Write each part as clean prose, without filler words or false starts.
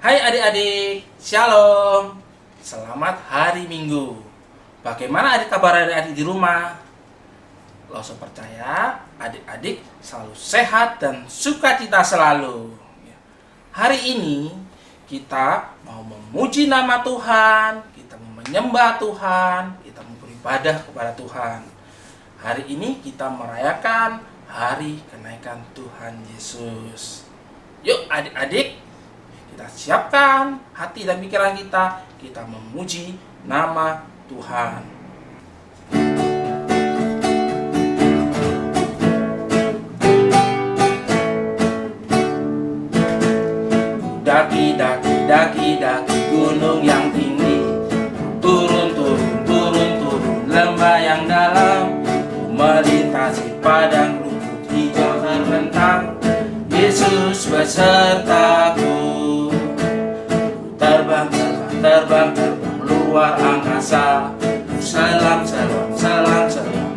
Hai adik-adik, Shalom. Selamat hari Minggu. Bagaimana adik kabar adik-adik di rumah? Loso percaya adik-adik selalu sehat dan sukacita selalu. Hari ini kita mau memuji nama Tuhan, kita mau menyembah Tuhan, kita mau beribadah kepada Tuhan. Hari ini kita merayakan hari kenaikan Tuhan Yesus. Yuk adik-adik, kita siapkan hati dan pikiran kita memuji nama Tuhan. Daki gunung yang tinggi, turun lembah yang dalam, melintasi padang rumput hijau terbentang. Yesus besertaku, terbang luar angkasa, selam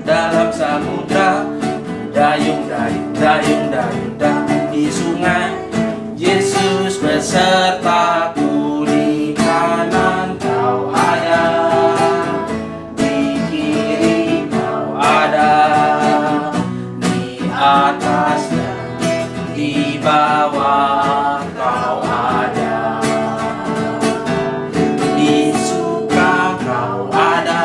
dalam samudra, dayung di sungai. Yesus besertaku, di kanan kau ada, di kiri kau ada, di atas dan di bawah kau ada, di suka kau ada,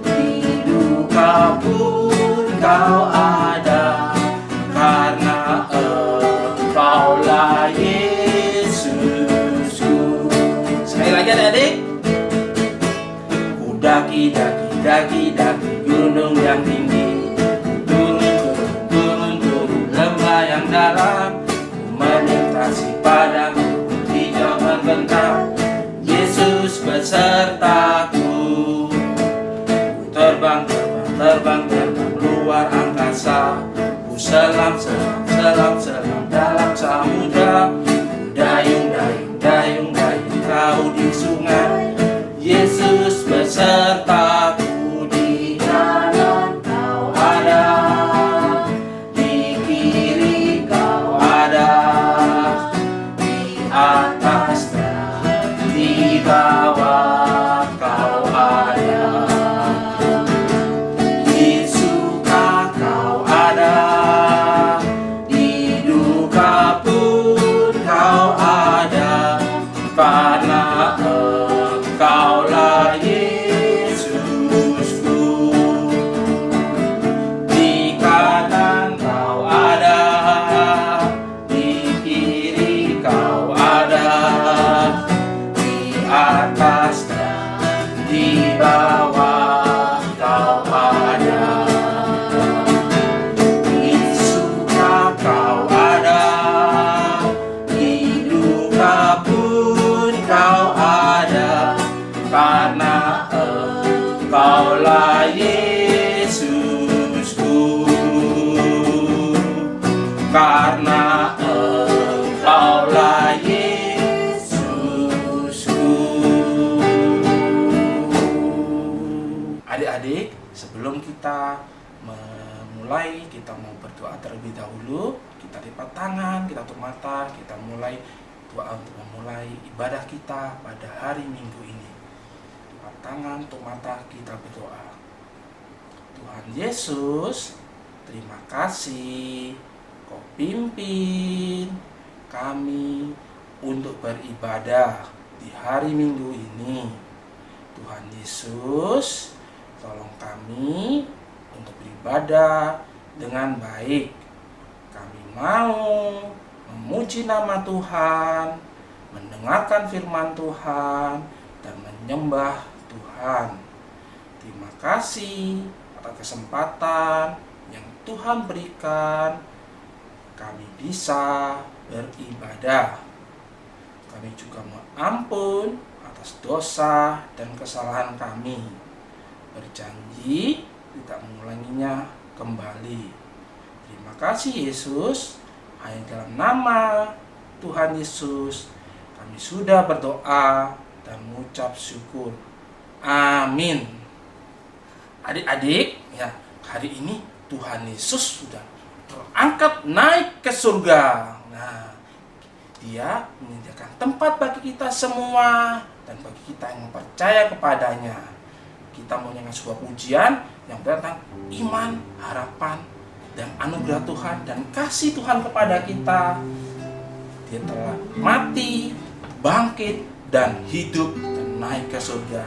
di duka pun kau ada, karena Engkaulah Yesusku. Sekali lagi adik-adik. Ku daki gunung yang tinggi, turun lembah yang dalam, melintasi padang hijau terbentang. Yesus besertaku, terbang luar angkasa, ku selam dalam samudra, dayung kau di sungai. Yesus besertaku, di kanan kau ada, di kiri kau ada, di atas dan di bawah kau ada, di suka kau ada, di duka pun kau ada, karena Engkaulah Yesusku. Di kanan kau ada, di kiri kau ada, di atas dan di bawah kau ada, di suka kau ada, di duka pun kau ada, karena Engkaulah Yesusku, karena Engkaulah Yesusku. Adik-adik, sebelum kita memulai, kita mau berdoa terlebih dahulu. Kita lipat tangan, kita tutup mata, kita mulai doa untuk memulai ibadah kita pada hari Minggu ini. Lipat tangan, tutup mata, kita berdoa. Tuhan Yesus, terima kasih Kau pimpin kami untuk beribadah di hari Minggu ini. Tuhan Yesus, tolong kami untuk beribadah dengan baik. Kami mau memuji nama Tuhan, mendengarkan firman Tuhan, dan menyembah Tuhan. Terima kasih atas kesempatan yang Tuhan berikan kami bisa beribadah. Kami juga mengampun atas dosa dan kesalahan kami, berjanji tidak mengulanginya kembali. Terima kasih Yesus. Hanya dalam nama Tuhan Yesus kami sudah berdoa dan mengucap syukur. Amin. Adik-adik, ya, hari ini Tuhan Yesus sudah terangkat naik ke surga. Nah, Dia menyediakan tempat bagi kita semua dan bagi kita yang percaya kepadanya. Kita menyanyikan sebuah pujian yang tentang iman, harapan, dan anugerah Tuhan dan kasih Tuhan kepada kita. Dia telah mati, bangkit, dan hidup dan naik ke surga.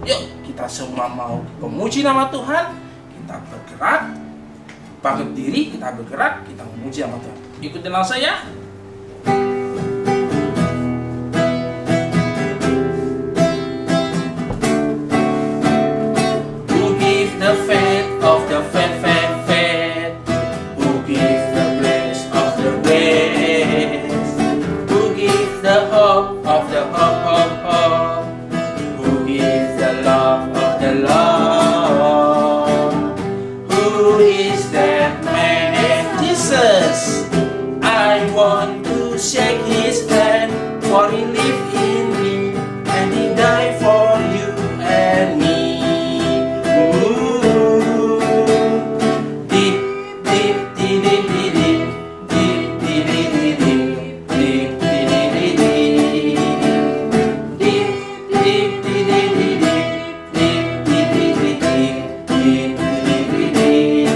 Yuk kita semua mau memuji nama Tuhan. Kita bergerak, bangkit diri, kita bergerak, kita memuji nama Tuhan. Ikutin saya. Who give the faith of the faith? Who give the grace of the grace? Who give the hope of the hope? Who give the love of the love? Who is that man? Jesus. I want to shake his hand, for he lived in me, and he died for you and me. Deep, deep, deep, deep, deep, deep, deep, deep, deep, deep, deep, deep, deep, deep.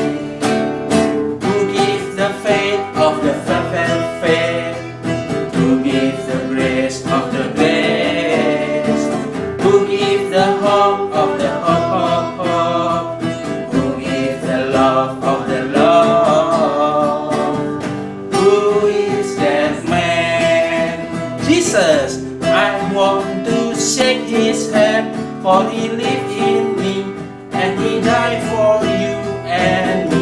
Who gives the faith of the faith? Who gives the grace of the grace? Who gives the hope of the hope? Who gives the love of the love? Who is that man? Jesus. I want to shake his hand, for he lived in me, and he died for you and me.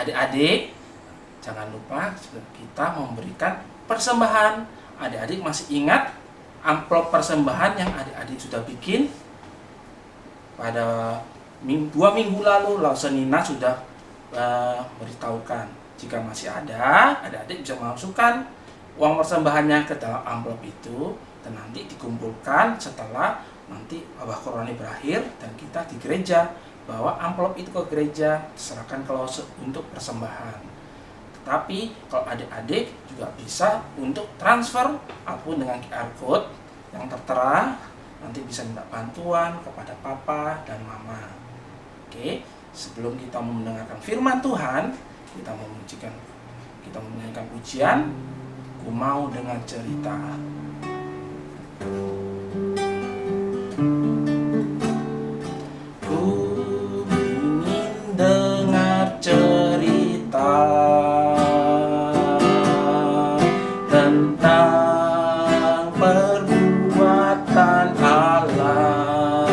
Adik-adik, jangan lupa kita memberikan persembahan. Adik-adik masih ingat amplop persembahan yang adik-adik sudah bikin pada 2 minggu lalu? Lausenina sudah beritahukan. Jika masih ada, adik-adik bisa memasukkan uang persembahannya ke dalam amplop itu, dan nanti dikumpulkan setelah nanti wabah corona berakhir dan kita di gereja. Bawa amplop itu ke gereja, serahkan ke Lause untuk persembahan. Tetapi kalau adik-adik juga bisa untuk transfer ataupun dengan QR code yang tertera, nanti bisa minta bantuan kepada papa dan mama. Oke, sebelum kita mendengarkan firman Tuhan, kita menyanyikan pujian, Ku Mau Dengar Cerita. Tentang perbuatan Allah,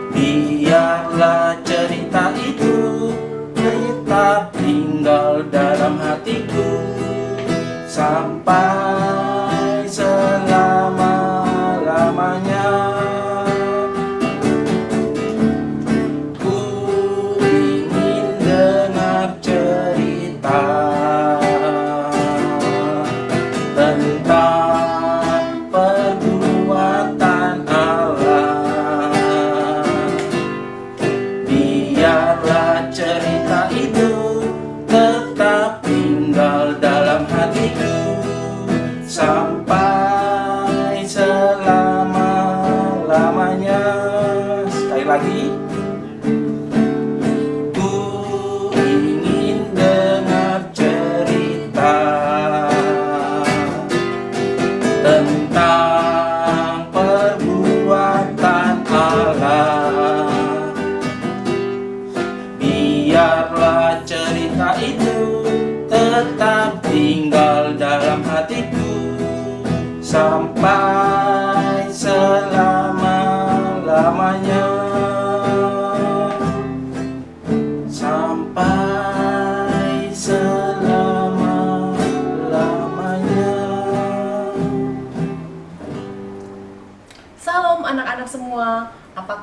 biarlah cerita itu tetap tinggal dalam hatiku sampai selama-lamanya. Ku ingin dengar cerita tentang perbuatan Allah. Biarlah cerita itu tetap tinggal dalam hatiku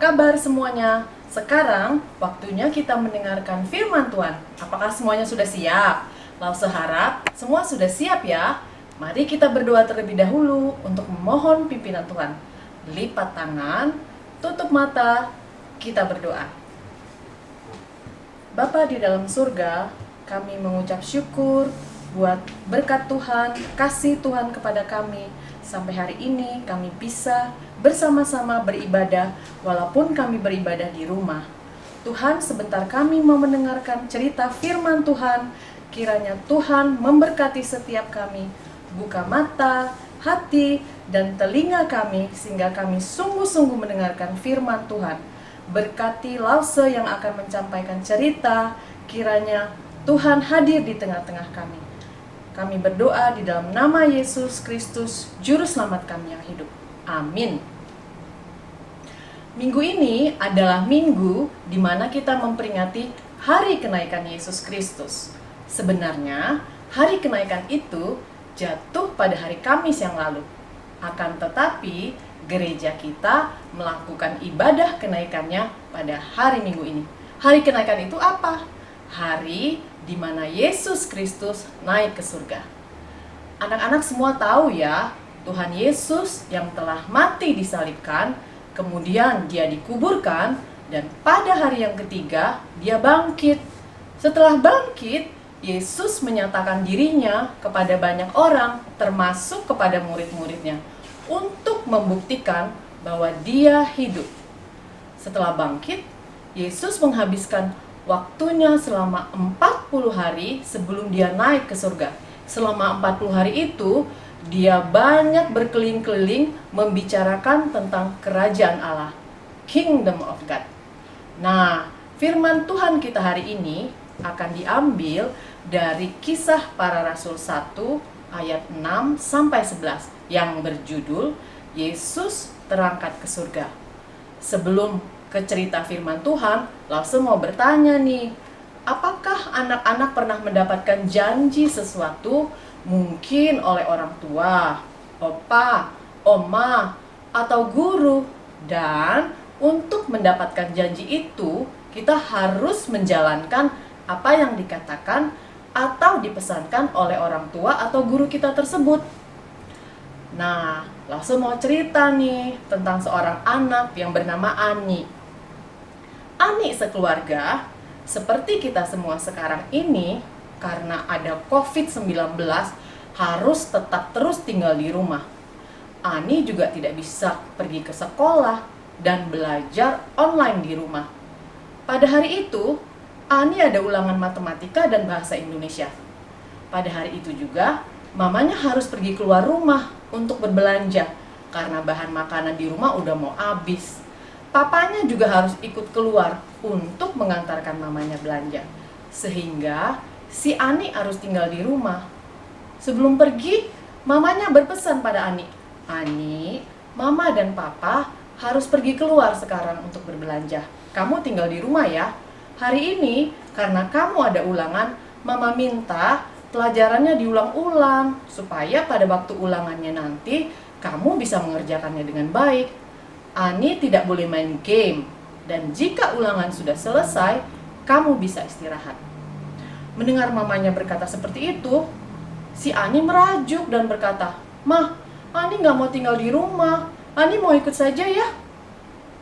kabar semuanya? Sekarang waktunya kita mendengarkan firman Tuhan. Apakah semuanya sudah siap? Lause harap semua sudah siap ya. Mari kita berdoa terlebih dahulu untuk memohon pimpinan Tuhan. Lipat tangan, tutup mata, kita berdoa. Bapa di dalam surga, kami mengucap syukur buat berkat Tuhan, kasih Tuhan kepada kami. Sampai hari ini kami bisa bersama-sama beribadah walaupun kami beribadah di rumah. Tuhan, sebentar kami mau mendengarkan cerita firman Tuhan. Kiranya Tuhan memberkati setiap kami. Buka mata, hati, dan telinga kami sehingga kami sungguh-sungguh mendengarkan firman Tuhan. Berkati Lause yang akan menyampaikan cerita. Kiranya Tuhan hadir di tengah-tengah kami. Kami berdoa di dalam nama Yesus Kristus, Juru Selamat kami yang hidup. Amin. Minggu ini adalah minggu di mana kita memperingati hari kenaikan Yesus Kristus. Sebenarnya, hari kenaikan itu jatuh pada hari Kamis yang lalu. Akan tetapi, gereja kita melakukan ibadah kenaikannya pada hari Minggu ini. Hari kenaikan itu apa? Hari di mana Yesus Kristus naik ke surga. Anak-anak semua tahu ya, Tuhan Yesus yang telah mati disalibkan, kemudian dia dikuburkan, dan pada hari yang ketiga dia bangkit. Setelah bangkit, Yesus menyatakan dirinya kepada banyak orang, termasuk kepada murid-muridnya, untuk membuktikan bahwa dia hidup. Setelah bangkit, Yesus menghabiskan waktunya selama 40 hari sebelum dia naik ke surga. Selama 40 hari itu, dia banyak berkeliling-keliling membicarakan tentang kerajaan Allah, Kingdom of God. Nah, firman Tuhan kita hari ini akan diambil dari Kisah Para Rasul 1 ayat 6 sampai 11 yang berjudul Yesus terangkat ke surga. Sebelum ke cerita firman Tuhan, langsung mau bertanya nih, apakah anak-anak pernah mendapatkan janji sesuatu mungkin oleh orang tua, opa, oma, atau guru? Dan untuk mendapatkan janji itu, kita harus menjalankan apa yang dikatakan atau dipesankan oleh orang tua atau guru kita tersebut. Nah, langsung mau cerita nih tentang seorang anak yang bernama Ani. Ani sekeluarga, seperti kita semua sekarang ini, karena ada COVID-19, harus tetap terus tinggal di rumah. Ani juga tidak bisa pergi ke sekolah dan belajar online di rumah. Pada hari itu, Ani ada ulangan matematika dan bahasa Indonesia. Pada hari itu juga, mamanya harus pergi keluar rumah untuk berbelanja karena bahan makanan di rumah udah mau habis. Papanya juga harus ikut keluar untuk mengantarkan mamanya belanja. Sehingga si Ani harus tinggal di rumah. Sebelum pergi, mamanya berpesan pada Ani, "Ani, mama dan papa harus pergi keluar sekarang untuk berbelanja. Kamu tinggal di rumah ya. Hari ini, karena kamu ada ulangan, mama minta pelajarannya diulang-ulang, supaya pada waktu ulangannya nanti, kamu bisa mengerjakannya dengan baik. Ani tidak boleh main game, dan jika ulangan sudah selesai, kamu bisa istirahat." Mendengar mamanya berkata seperti itu, si Ani merajuk dan berkata, "Mah, Ani gak mau tinggal di rumah, Ani mau ikut saja ya."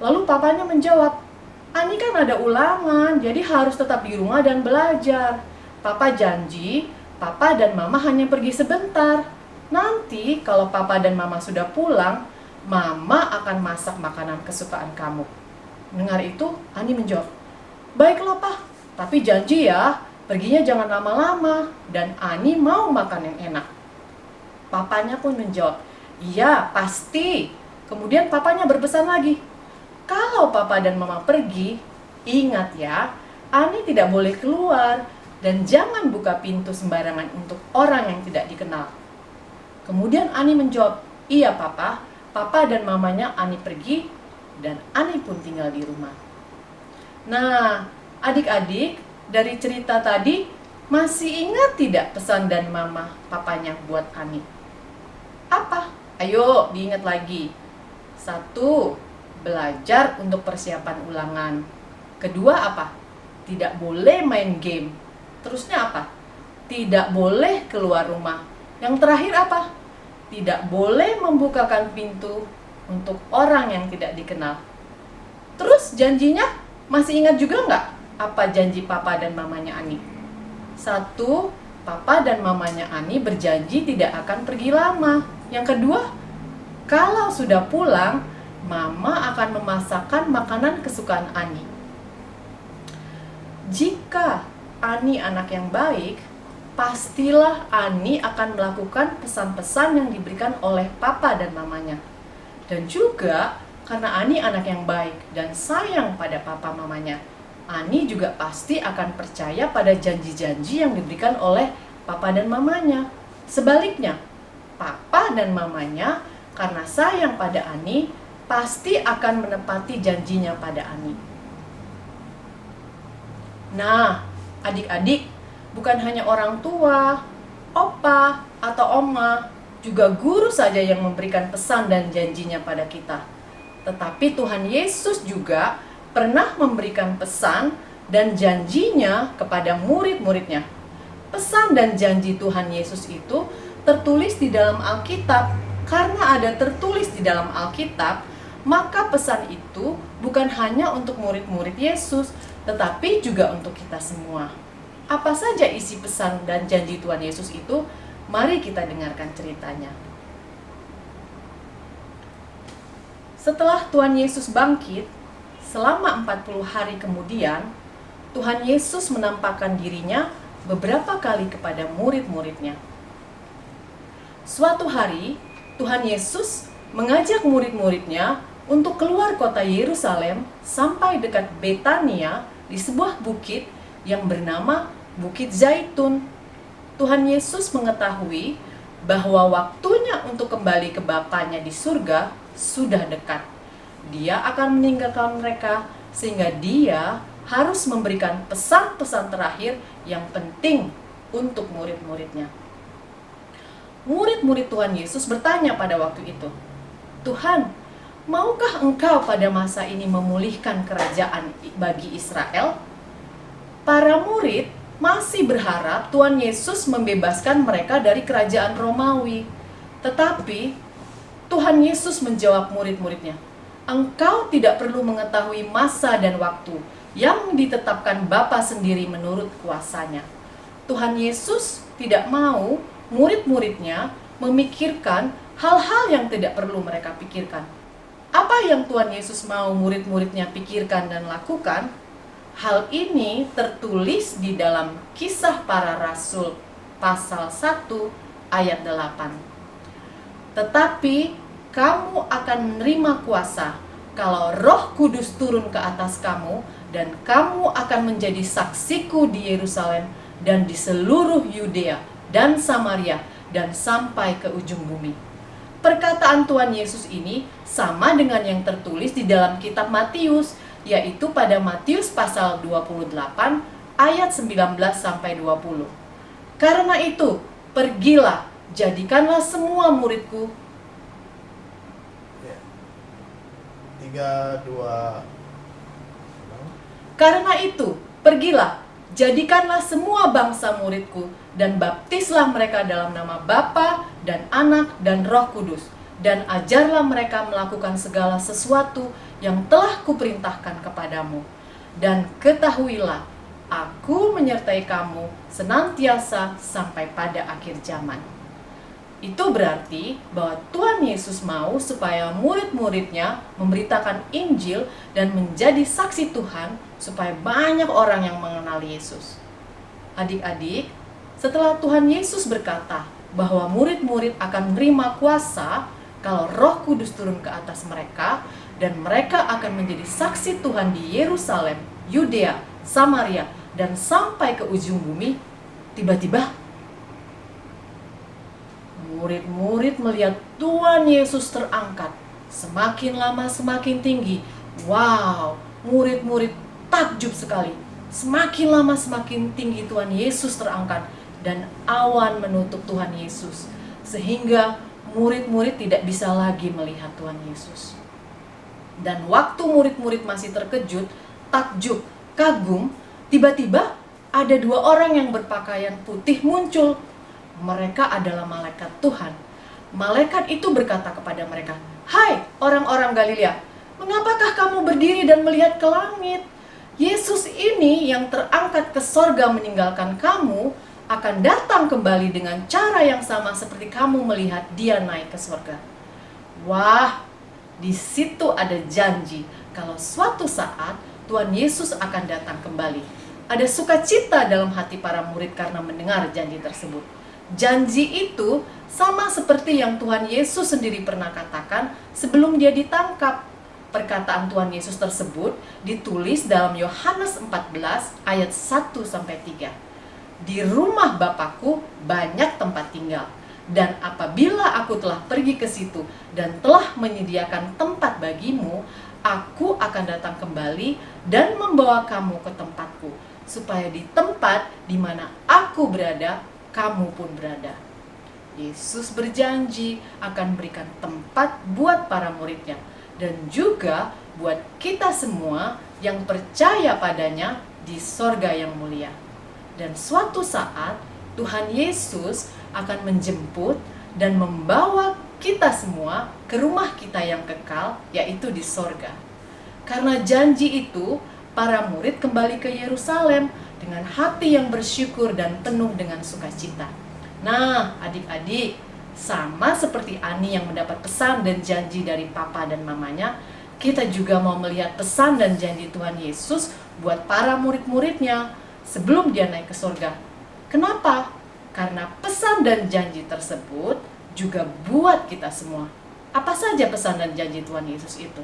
Lalu papanya menjawab, "Ani kan ada ulangan, jadi harus tetap di rumah dan belajar. Papa janji, papa dan mama hanya pergi sebentar. Nanti kalau papa dan mama sudah pulang, mama akan masak makanan kesukaan kamu." Mendengar itu, Ani menjawab, "Baiklah Pak, tapi janji ya, perginya jangan lama-lama, dan Ani mau makan yang enak." Papanya pun menjawab, "Iya, pasti." Kemudian papanya berpesan lagi, "Kalau papa dan mama pergi, ingat ya, Ani tidak boleh keluar dan jangan buka pintu sembarangan untuk orang yang tidak dikenal." Kemudian Ani menjawab, "Iya papa." Papa dan mamanya Ani pergi dan Ani pun tinggal di rumah. Nah, adik-adik, dari cerita tadi masih ingat tidak pesan dan mama papanya buat Ani? Apa? Ayo diingat lagi. 1. belajar untuk persiapan ulangan. Kedua apa? Tidak boleh main game. Terusnya apa? Tidak boleh keluar rumah. Yang terakhir apa? Tidak boleh membukakan pintu untuk orang yang tidak dikenal. Terus janjinya masih ingat juga nggak apa janji papa dan mamanya Ani? Satu, papa dan mamanya Ani berjanji tidak akan pergi lama. Yang kedua, kalau sudah pulang, mama akan memasakkan makanan kesukaan Ani. Jika Ani anak yang baik, pastilah Ani akan melakukan pesan-pesan yang diberikan oleh papa dan mamanya. Dan juga karena Ani anak yang baik dan sayang pada papa mamanya, Ani juga pasti akan percaya pada janji-janji yang diberikan oleh papa dan mamanya. Sebaliknya, papa dan mamanya karena sayang pada Ani, pasti akan menepati janjinya pada Ani. Nah, adik-adik, bukan hanya orang tua, opa, atau oma, juga guru saja yang memberikan pesan dan janjinya pada kita. Tetapi Tuhan Yesus juga pernah memberikan pesan dan janjinya kepada murid-muridnya. Pesan dan janji Tuhan Yesus itu tertulis di dalam Alkitab. Karena ada tertulis di dalam Alkitab, maka pesan itu bukan hanya untuk murid-murid Yesus, tetapi juga untuk kita semua. Apa saja isi pesan dan janji Tuhan Yesus itu? Mari kita dengarkan ceritanya. Setelah Tuhan Yesus bangkit, selama 40 hari kemudian, Tuhan Yesus menampakkan dirinya beberapa kali kepada murid-muridnya. Suatu hari, Tuhan Yesus mengajak murid-muridnya untuk keluar kota Yerusalem sampai dekat Betania di sebuah bukit yang bernama Bukit Zaitun. Tuhan Yesus mengetahui bahwa waktunya untuk kembali ke Bapanya di surga sudah dekat. Dia akan meninggalkan mereka sehingga dia harus memberikan pesan-pesan terakhir yang penting untuk murid-muridnya. Murid-murid Tuhan Yesus bertanya pada waktu itu, "Tuhan, maukah Engkau pada masa ini memulihkan kerajaan bagi Israel?" Para murid masih berharap Tuhan Yesus membebaskan mereka dari kerajaan Romawi. Tetapi Tuhan Yesus menjawab murid-muridnya, "Engkau tidak perlu mengetahui masa dan waktu yang ditetapkan Bapa sendiri menurut kuasanya." Tuhan Yesus tidak mau murid-muridnya memikirkan hal-hal yang tidak perlu mereka pikirkan. Apa yang Tuhan Yesus mau murid-muridnya pikirkan dan lakukan? Hal ini tertulis di dalam Kisah Para Rasul pasal 1 ayat 8. "Tetapi kamu akan menerima kuasa kalau Roh Kudus turun ke atas kamu, dan kamu akan menjadi saksiku di Yerusalem dan di seluruh Yudea dan Samaria dan sampai ke ujung bumi." Perkataan Tuhan Yesus ini sama dengan yang tertulis di dalam kitab Matius, yaitu pada Matius pasal 28 ayat 19 sampai 20. "Karena itu, pergilah, jadikanlah semua muridku." 3, 2. "Karena itu, pergilah, jadikanlah semua bangsa muridku, dan baptislah mereka dalam nama Bapa dan Anak dan Roh Kudus, dan ajarlah mereka melakukan segala sesuatu yang telah kuperintahkan kepadamu. Dan ketahuilah, aku menyertai kamu senantiasa sampai pada akhir zaman." Itu berarti bahwa Tuhan Yesus mau supaya murid-muridnya memberitakan Injil dan menjadi saksi Tuhan supaya banyak orang yang mengenal Yesus. Adik-adik, setelah Tuhan Yesus berkata bahwa murid-murid akan menerima kuasa kalau Roh Kudus turun ke atas mereka, dan mereka akan menjadi saksi Tuhan di Yerusalem, Yudea, Samaria, dan sampai ke ujung bumi, tiba-tiba murid-murid melihat Tuhan Yesus terangkat. Semakin lama semakin tinggi. Wow, murid-murid takjub sekali. Semakin lama semakin tinggi Tuhan Yesus terangkat, dan awan menutup Tuhan Yesus, sehingga murid-murid tidak bisa lagi melihat Tuhan Yesus. Dan waktu murid-murid masih terkejut, takjub, kagum, tiba-tiba ada dua orang yang berpakaian putih muncul. Mereka adalah malaikat Tuhan. Malaikat itu berkata kepada mereka, "Hai orang-orang Galilea, mengapakah kamu berdiri dan melihat ke langit? Yesus ini yang terangkat ke sorga meninggalkan kamu, akan datang kembali dengan cara yang sama seperti kamu melihat dia naik ke sorga." Wah, di situ ada janji kalau suatu saat Tuhan Yesus akan datang kembali. Ada sukacita dalam hati para murid karena mendengar janji tersebut. Janji itu sama seperti yang Tuhan Yesus sendiri pernah katakan sebelum dia ditangkap. Perkataan Tuhan Yesus tersebut ditulis dalam Yohanes 14 ayat 1-3. Di rumah Bapakku banyak tempat tinggal, dan apabila aku telah pergi ke situ dan telah menyediakan tempat bagimu, aku akan datang kembali dan membawa kamu ke tempatku, supaya di tempat di mana aku berada, kamu pun berada. Yesus berjanji akan berikan tempat buat para muridnya, dan juga buat kita semua yang percaya padanya di sorga yang mulia. Dan suatu saat Tuhan Yesus akan menjemput dan membawa kita semua ke rumah kita yang kekal, yaitu di sorga. Karena janji itu, para murid kembali ke Yerusalem dengan hati yang bersyukur dan penuh dengan sukacita. Nah, adik-adik, sama seperti Ani yang mendapat pesan dan janji dari papa dan mamanya, kita juga mau melihat pesan dan janji Tuhan Yesus buat para murid-muridnya sebelum dia naik ke surga. Kenapa? Karena pesan dan janji tersebut juga buat kita semua. Apa saja pesan dan janji Tuhan Yesus itu?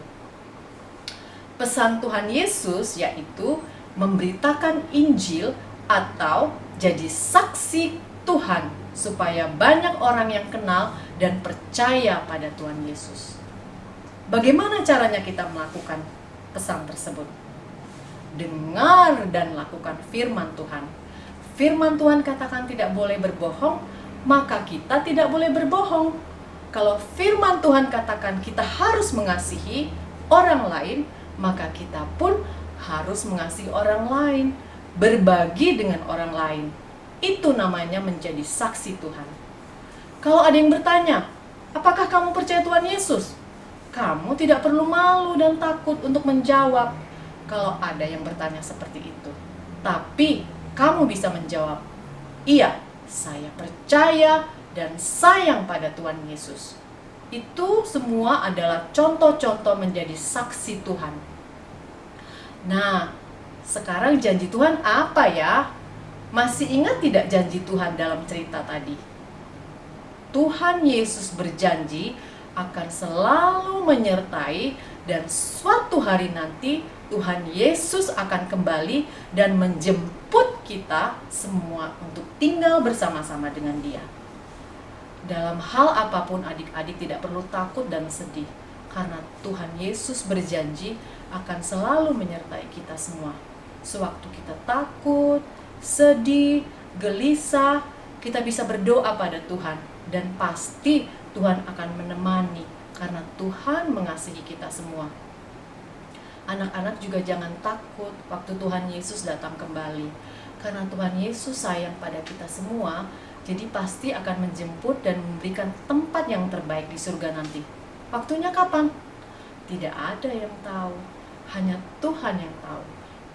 Pesan Tuhan Yesus yaitu memberitakan Injil atau jadi saksi Tuhan, supaya banyak orang yang kenal dan percaya pada Tuhan Yesus. Bagaimana caranya kita melakukan pesan tersebut? Dengar dan lakukan firman Tuhan. Firman Tuhan katakan tidak boleh berbohong, maka kita tidak boleh berbohong. Kalau firman Tuhan katakan kita harus mengasihi orang lain, maka kita pun harus mengasihi orang lain, berbagi dengan orang lain. Itu namanya menjadi saksi Tuhan. Kalau ada yang bertanya, apakah kamu percaya Tuhan Yesus? Kamu tidak perlu malu dan takut untuk menjawab kalau ada yang bertanya seperti itu. Tapi kamu bisa menjawab, iya, saya percaya dan sayang pada Tuhan Yesus. Itu semua adalah contoh-contoh menjadi saksi Tuhan. Nah, sekarang janji Tuhan apa ya? Masih ingat tidak janji Tuhan dalam cerita tadi? Tuhan Yesus berjanji akan selalu menyertai, dan suatu hari nanti Tuhan Yesus akan kembali dan menjemput kita semua untuk tinggal bersama-sama dengan Dia. Dalam hal apapun adik-adik tidak perlu takut dan sedih, karena Tuhan Yesus berjanji akan selalu menyertai kita semua. Sewaktu kita takut, sedih, gelisah, kita bisa berdoa pada Tuhan, dan pasti Tuhan akan menemani karena Tuhan mengasihi kita semua. Anak-anak juga jangan takut waktu Tuhan Yesus datang kembali, karena Tuhan Yesus sayang pada kita semua, jadi pasti akan menjemput dan memberikan tempat yang terbaik di surga nanti. Waktunya kapan? Tidak ada yang tahu, hanya Tuhan yang tahu.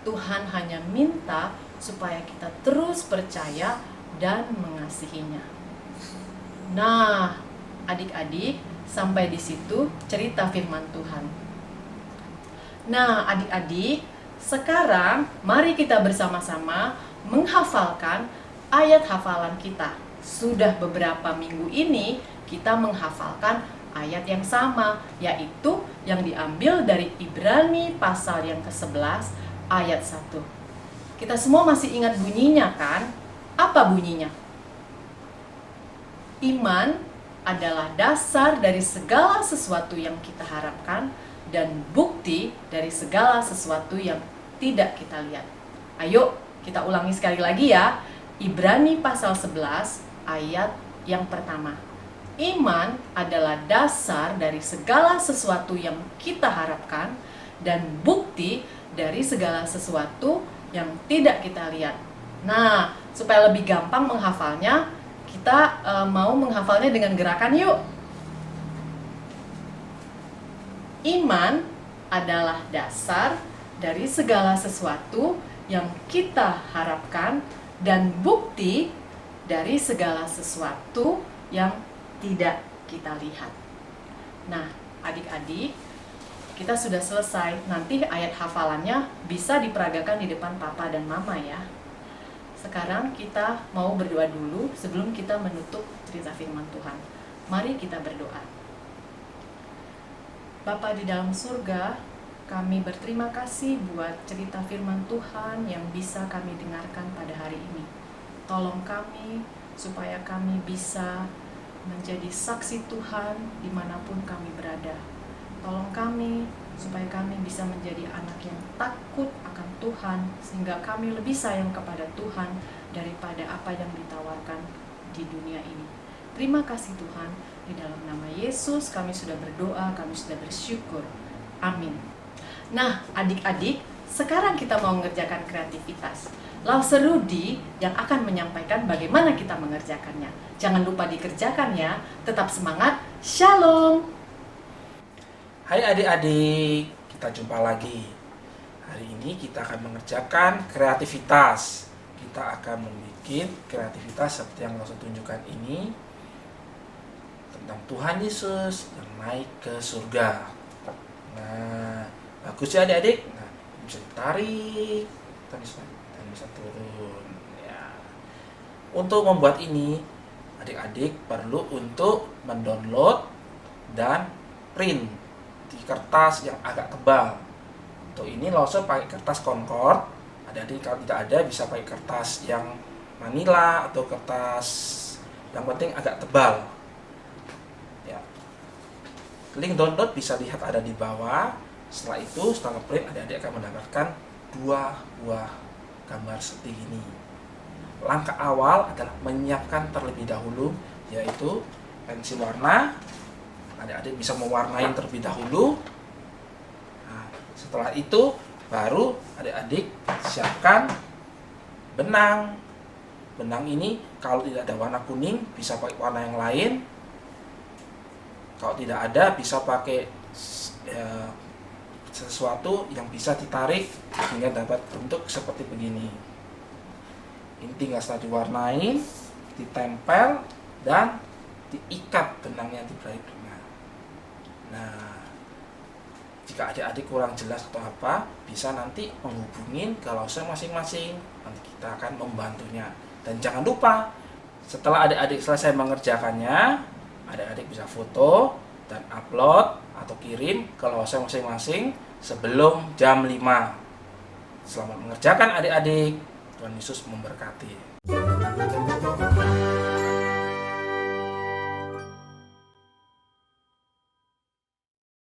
Tuhan hanya minta supaya kita terus percaya dan mengasihinya. Nah, adik-adik, sampai di situ cerita firman Tuhan. Nah, adik-adik, sekarang mari kita bersama-sama menghafalkan ayat hafalan kita. Sudah beberapa minggu ini kita menghafalkan ayat yang sama, yaitu yang diambil dari Ibrani pasal yang ke-11 ayat 1. Kita semua masih ingat bunyinya kan? Apa bunyinya? Iman adalah dasar dari segala sesuatu yang kita harapkan dan bukti dari segala sesuatu yang tidak kita lihat. Ayo kita ulangi sekali lagi ya. Ibrani pasal 11 ayat yang pertama. Iman adalah dasar dari segala sesuatu yang kita harapkan dan bukti dari segala sesuatu yang tidak kita lihat. Nah, supaya lebih gampang menghafalnya, kita mau menghafalnya dengan gerakan yuk. Iman adalah dasar dari segala sesuatu yang kita harapkan dan bukti dari segala sesuatu yang tidak kita lihat. Nah, adik-adik, kita sudah selesai. Nanti ayat hafalannya bisa diperagakan di depan papa dan mama ya. Sekarang kita mau berdoa dulu sebelum kita menutup cerita firman Tuhan. Mari kita berdoa. Bapa di dalam surga, kami berterima kasih buat cerita firman Tuhan yang bisa kami dengarkan pada hari ini. Tolong kami supaya kami bisa menjadi saksi Tuhan dimanapun kami berada. Tolong kami supaya kami bisa menjadi anak yang takut akan Tuhan, sehingga kami lebih sayang kepada Tuhan daripada apa yang ditawarkan di dunia ini. Terima kasih Tuhan, di dalam nama Yesus kami sudah berdoa, kami sudah bersyukur. Amin. Nah, adik-adik, sekarang kita mau mengerjakan kreativitas. Lause Rudi yang akan menyampaikan bagaimana kita mengerjakannya. Jangan lupa dikerjakan ya. Tetap semangat. Shalom. Hai adik-adik, kita jumpa lagi. Hari ini kita akan mengerjakan kreativitas. Kita akan membuat kreativitas seperti yang Lause tunjukkan ini, tentang Tuhan Yesus yang naik ke surga. Nah, bagus ya adik-adik. Nah, bisa ditarik, dan bisa turun. Ya. Untuk membuat ini, adik-adik perlu untuk mendownload dan print di kertas yang agak tebal. Untuk ini Lause pakai kertas Concord. Adik-adik kalau tidak ada bisa pakai kertas yang Manila atau kertas yang penting agak tebal. Ya. Link download bisa lihat ada di bawah. Setelah itu, setelah print, adik-adik akan mendapatkan 2 buah gambar seperti ini. Langkah awal adalah menyiapkan terlebih dahulu, yaitu pensil warna. Adik-adik bisa mewarnai terlebih dahulu. Nah, setelah itu baru adik-adik siapkan benang. Benang ini kalau tidak ada warna kuning bisa pakai warna yang lain. Kalau tidak ada bisa pakai sesuatu yang bisa ditarik sehingga dapat bentuk seperti begini. Ini tinggal setelah diwarnai, ditempel dan diikat benangnya di belai benang. Nah, jika adik-adik kurang jelas atau apa, bisa nanti menghubungin ke Lause masing-masing. Nanti kita akan membantunya. Dan jangan lupa, setelah adik-adik selesai mengerjakannya, adik-adik bisa foto dan upload atau kirim ke Lause masing-masing sebelum jam 5. Selamat mengerjakan adik-adik. Tuhan Yesus memberkati.